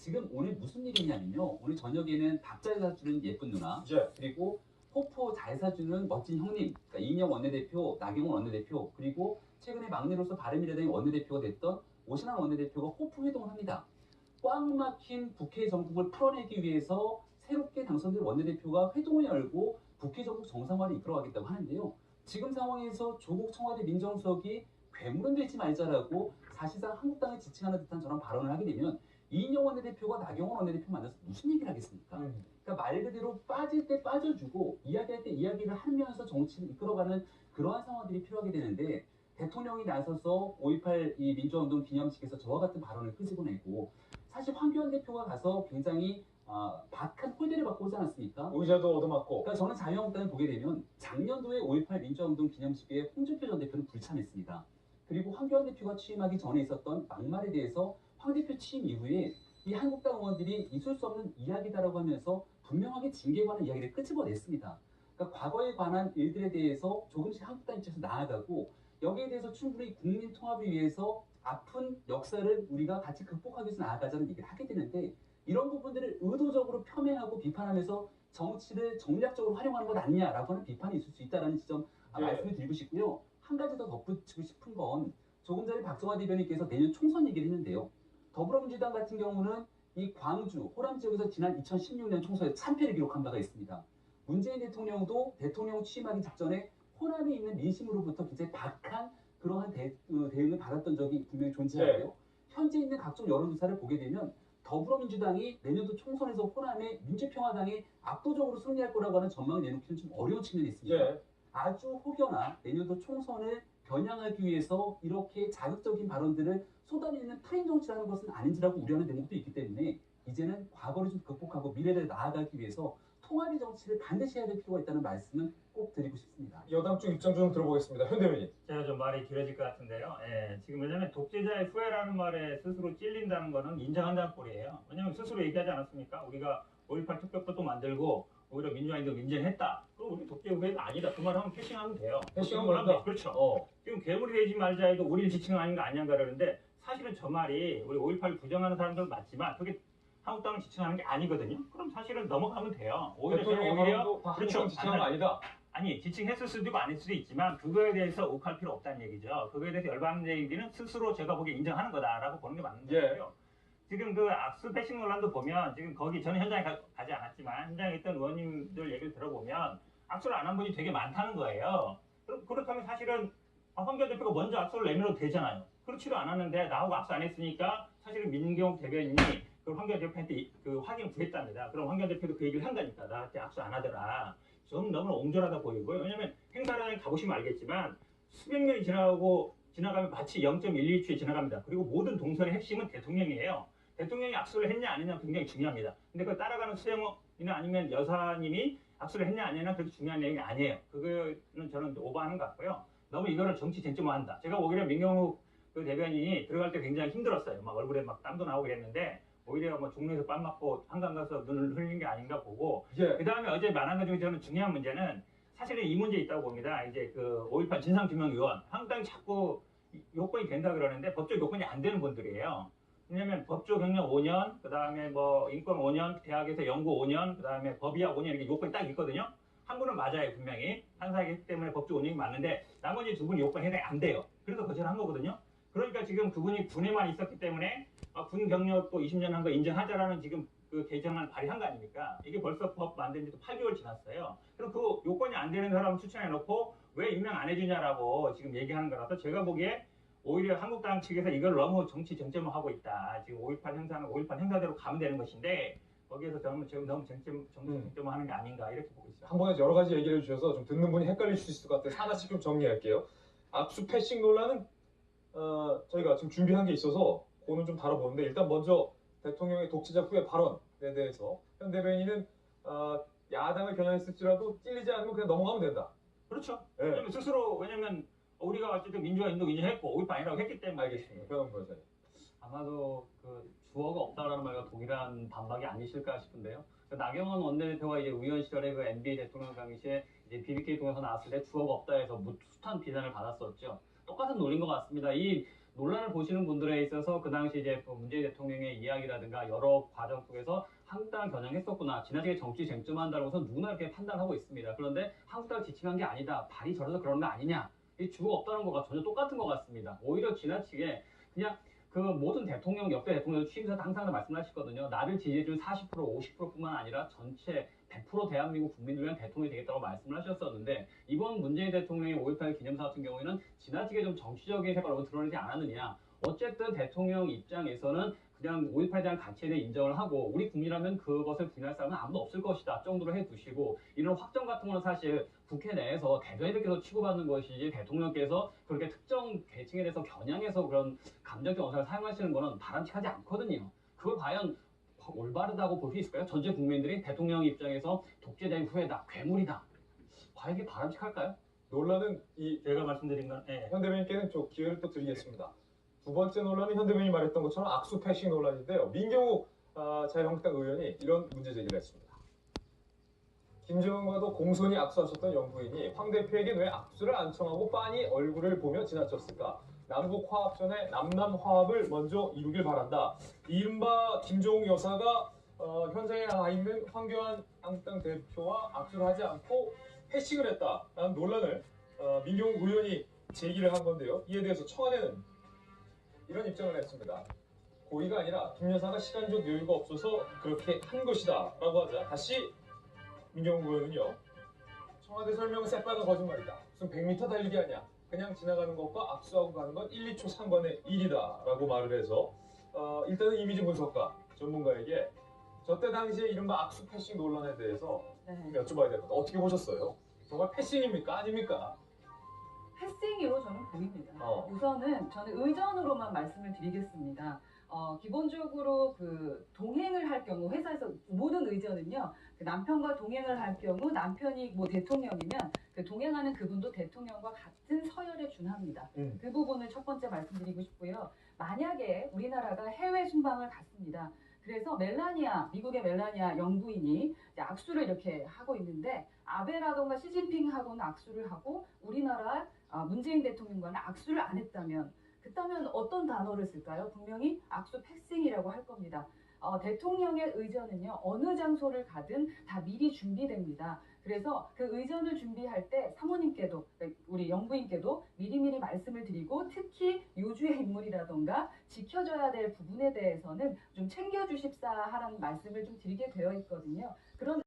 지금 오늘 무슨 일이 있냐면요. 오늘 저녁에는 밥 잘 사주는 예쁜 누나, 예. 그리고 포포 잘 사주는 멋진 형님, 그러니까 이인영 원내대표, 나경원 원내대표, 그리고 최근에 막내로서 바른미래당의 원내대표가 됐던 오신환 원내대표가 호프 회동을 합니다. 꽉 막힌 국회 정국을 풀어내기 위해서 새롭게 당선된 원내대표가 회동을 열고 국회 정국 정상화를 이끌어가겠다고 하는데요. 지금 상황에서 조국 청와대 민정수석이 괴물은 되지 말자라고 사실상 한국당을 지칭하는 듯한 저런 발언을 하게 되면 이인영 원내대표가 나경원 원내대표 만나서 무슨 얘기를 하겠습니까? 그러니까 말 그대로 빠질 때 빠져주고 이야기할 때 이야기를 하면서 정치를 이끌어가는 그러한 상황들이 필요하게 되는데 대통령이 나서서 5.18 이 민주화운동 기념식에서 저와 같은 발언을 끄집어내고 사실 황교안 대표가 가서 굉장히 박한 홀대를 받고 오지 않았습니까? 의자도 얻어맞고. 그러니까 저는 자유한국당을 보게 되면 작년도에 5.18 민주화운동 기념식에 홍준표 전 대표는 불참했습니다. 그리고 황교안 대표가 취임하기 전에 있었던 막말에 대해서 황 대표 취임 이후에 이 한국당 의원들이 있을 수 없는 이야기다라고 하면서 분명하게 징계에 관한 이야기를 끄집어냈습니다. 그러니까 과거에 관한 일들에 대해서 조금씩 한국당 입장에서 나아가고 여기에 대해서 충분히 국민 통합을 위해서 아픈 역사를 우리가 같이 극복하기 위해서 나아가자는 얘기를 하게 되는데 이런 부분들을 의도적으로 폄훼하고 비판하면서 정치를 전략적으로 활용하는 것 아니냐라고 하는 비판이 있을 수 있다는 지점 예. 말씀을 드리고 싶고요. 한 가지 더 덧붙이고 싶은 건 조금 전에 박정화 대변인께서 내년 총선 얘기를 했는데요. 더불어민주당 같은 경우는 이 광주, 호남 지역에서 지난 2016년 총선에 참패를 기록한 바가 있습니다. 문재인 대통령도 대통령 취임하기 직전에 호남에 있는 민심으로부터 굉장히 박한 그러한 대응을 받았던 적이 분명히 존재하고요. 네. 현재 있는 각종 여론조사를 보게 되면 더불어민주당이 내년도 총선에서 호남의 민주평화당이 압도적으로 승리할 거라고 하는 전망을 내놓기는 좀 어려운 측면이 있습니다. 예. 아주 혹여나 내년도 총선을 겨냥하기 위해서 이렇게 자극적인 발언들을 쏟아내는 프레임 정치를 하는 것은 아닌지라고 우려하는 대목도 있기 때문에 이제는 과거를 좀 극복하고 미래를 나아가기 위해서 통합의 정치를 반드시 해야 될 필요가 있다는 말씀은 꼭 드리고 싶습니다. 여당 쪽 입장 좀 들어보겠습니다. 현 대변인. 제가 좀 말이 길어질 것 같은데요. 예, 지금 왜냐하면 독재자의 후회라는 말에 스스로 찔린다는 거는 인정한다는 꼴이에요. 왜냐하면 스스로 얘기하지 않았습니까? 우리가 5.18 특별법도 만들고 오히려 민주화인도 인정했다. 그럼 우리 독재 후회가 아니다. 그 말 하면 패싱하면 돼요. 패싱하면 된다. 그렇죠. 지금 괴물이 되지 말자 해도 우리를 지칭은 아닌가 아닌가 그러는데 사실은 저 말이 우리 5.18 부정하는 사람들은 맞지만 그게 한국당을 지칭하는 게 아니거든요. 그럼 사실은 넘어가면 돼요. 오히려 대통령의 발언도 다 그렇죠. 한국당 지칭한 거 아니다. 아니 지칭했을 수도 있고 아닐 수도 있지만 그거에 대해서 욱할 필요 없다는 얘기죠. 그거에 대해서 열받는 얘기는 스스로 제가 보기에 인정하는 거다라고 보는 게 맞는 거고요. 지금 그 악수 패싱 논란도 보면 지금 거기 저는 현장에 가지 않았지만 현장에 있던 의원님들 얘기를 들어보면 악수를 안 한 분이 되게 많다는 거예요. 그렇다면 사실은 황교안 대표가 먼저 악수를 내밀어도 되잖아요. 그렇지도 않았는데 나하고 악수 안 했으니까 사실은 민경욱 대변인이 그 황교안 대표한테 그 확인 구했답니다. 그럼 황교안 대표도 그 얘기를 한다니까 나한테 악수 안 하더라. 좀 너무 옹졸하다 보이고요. 왜냐하면 행사장에 가보시면 알겠지만 수백 년이 지나가면 마치 0.11초에 지나갑니다. 그리고 모든 동선의 핵심은 대통령이에요. 대통령이 악수를 했냐 안 했냐 굉장히 중요합니다. 근데 그걸 따라가는 수행이나 아니면 여사님이 악수를 했냐 안 했냐 그렇게 중요한 내용이 아니에요. 그거는 저는 오버하는 것 같고요. 너무 이거를 정치 쟁점화한다. 제가 오히려 민경욱 그 대변인이 들어갈 때 굉장히 힘들었어요. 막 얼굴에 막 땀도 나오고 그랬는데 오히려 뭐 종로에서 뺨 맞고 한강 가서 눈을 흘린 게 아닌가 보고 그 다음에 어제 말한 것 중에 저는 중요한 문제는 사실은 이 문제 있다고 봅니다. 이제 그 5.18 진상규명위원 한국당이 자꾸 요건이 된다 그러는데 법적 요건이 안 되는 분들이에요. 왜냐면 법조 경력 5년, 그 다음에 뭐 인권 5년, 대학에서 연구 5년, 그 다음에 법의학 5년 이렇게 요건이 딱 있거든요. 한 분은 맞아요 분명히 판사이기 때문에 법조 5년이 맞는데 나머지 두 분이 요건이 해당이 안 돼요. 그래서 거절한 거거든요. 그러니까 지금 그분이 군에만 있었기 때문에 군 경력도 20년 한 거 인정하자라는 지금 그 개정안 발의한 거 아닙니까? 이게 벌써 법 만든 지도 8개월 지났어요. 그럼 그 요건이 안 되는 사람 추천해 놓고 왜 임명 안 해주냐라고 지금 얘기하는 거라서 제가 보기에 오히려 한국당 측에서 이걸 너무 정치 정점화하고 있다. 지금 5.18 행사는 5.18 행사대로 가면 되는 것인데 거기에서 저는 지금 너무 정치 정점화하는 게 아닌가 이렇게 보고 있어요. 한 번에 여러 가지 얘기를 해주셔서 좀 듣는 분이 헷갈릴 수 있을 것 같아서 하나씩 좀 정리할게요. 악수 패싱 논란은 저희가 지금 준비한 게 있어서 그거는 좀 다뤄보는데 일단 먼저 대통령의 독재자 후의 발언에 대해서 현 대변인은 야당을 겨냥했을지라도 찔리지 않으면 그냥 넘어가면 된다. 그렇죠. 네. 왜냐면 스스로 왜냐면 어쨌든 민주화 인도 인정했고 5.18 아니라고 했기 때문에. 알겠습니다. 그럼 뭐죠? 아마도 그 주어가 없다라는 말과 동일한 반박이 아니실까 싶은데요. 나경원 원내대표가 이제 의원 시절에 그 MB 대통령 당시에 이제 BBK 통해서 나왔을 때 주어가 없다 해서 숱한 비난을 받았었죠. 똑같은 논리인 것 같습니다. 이 논란을 보시는 분들에 있어서 그 당시 이제 문재인 대통령의 이야기라든가 여러 과정 속에서 한국당을 겨냥했었구나. 지나치게 정치 쟁점한다고 해서 누구나 이렇게 판단하고 있습니다. 그런데 한국당을 지칭한 게 아니다. 발이 저려서 그런 거 아니냐. 이 주어가 없다는 거가 전혀 똑같은 것 같습니다. 오히려 지나치게 그냥 그 모든 대통령, 역대 대통령 취임사 항상 말씀하시거든요. 나를 지지해준 40%, 50%뿐만 아니라 전체 100% 대한민국 국민을 위한 대통령이 되겠다고 말씀을 하셨었는데 이번 문재인 대통령의 5.18 기념사 같은 경우에는 지나치게 좀 정치적인 색깔로 드러내지 않았느냐. 어쨌든 대통령 입장에서는 그냥 5.18에 대한 가치에 대해 인정을 하고 우리 국민이라면 그것을 부인할 사람은 아무도 없을 것이다 정도로 해두시고 이런 확정 같은 거는 사실 국회 내에서 대변인들께서 치고받는 것이지 대통령께서 그렇게 특정 계층에 대해서 겨냥해서 그런 감정적 언사를 사용하시는 거는 바람직하지 않거든요. 그걸 과연 올바르다고 볼 수 있을까요? 전체 국민들이 대통령 입장에서 독재자의 후예다, 괴물이다. 과연 이게 바람직할까요? 논란은 이 제가 말씀드린 건 예. 현 대변인께는 좀 기회를 또 드리겠습니다. 두 번째 논란은 현 대변인이 말했던 것처럼 악수 패싱 논란인데요. 민경욱 자유한국당 의원이 이런 문제 제기를 했습니다. 김정은과도 공손히 악수하셨던 영부인이 황 대표에게 왜 악수를 안 청하고 빤히 얼굴을 보며 지나쳤을까? 남북 화합 전에 남남 화합을 먼저 이루길 바란다. 이른바 김종욱 여사가 현장에 가 있는 황교안 한국당 대표와 악수를 하지 않고 패싱을 했다라는 논란을 민경욱 의원이 제기를 한 건데요. 이에 대해서 청와대는 이런 입장을 냈습니다. 고의가 아니라 김 여사가 시간적 여유가 없어서 그렇게 한 것이다 라고 하자 다시 민경욱 의원은요. 청와대 설명은 새빨간 거짓말이다. 무슨 100m 달리기 아니야. 그냥 지나가는 것과 악수하고 가는 건 1, 2초 상관의 일이다 라고 말을 해서 일단은 이미지 분석가 전문가에게 저때 당시에 이른바 악수 패싱 논란에 대해서 여쭤봐야 될 것 같아요. 어떻게 보셨어요? 정말 패싱입니까? 아닙니까? 패싱으로 저는 보입니다. 우선은 저는 의전으로만 말씀을 드리겠습니다. 기본적으로 그 동행을 할 경우 회사에서 모든 의전은요 그 남편과 동행을 할 경우 남편이 뭐 대통령이면 그 동행하는 그분도 대통령과 같은 서열에 준합니다. 그 부분을 첫 번째 말씀드리고 싶고요. 만약에 우리나라가 해외 순방을 갔습니다. 그래서 미국의 멜라니아 영부인이 이제 악수를 이렇게 하고 있는데 아베라던가 시진핑하고는 악수를 하고 우리나라 문재인 대통령과는 악수를 안 했다면 그렇다면 어떤 단어를 쓸까요? 분명히 악수 패싱이라고 할 겁니다. 대통령의 의전은요 어느 장소를 가든 다 미리 준비됩니다. 그래서 그 의전을 준비할 때 사모님께도 우리 영부인께도 미리미리 말씀을 드리고 특히 요주의 인물이라던가 지켜줘야 될 부분에 대해서는 좀 챙겨주십사 하라는 말씀을 좀 드리게 되어 있거든요.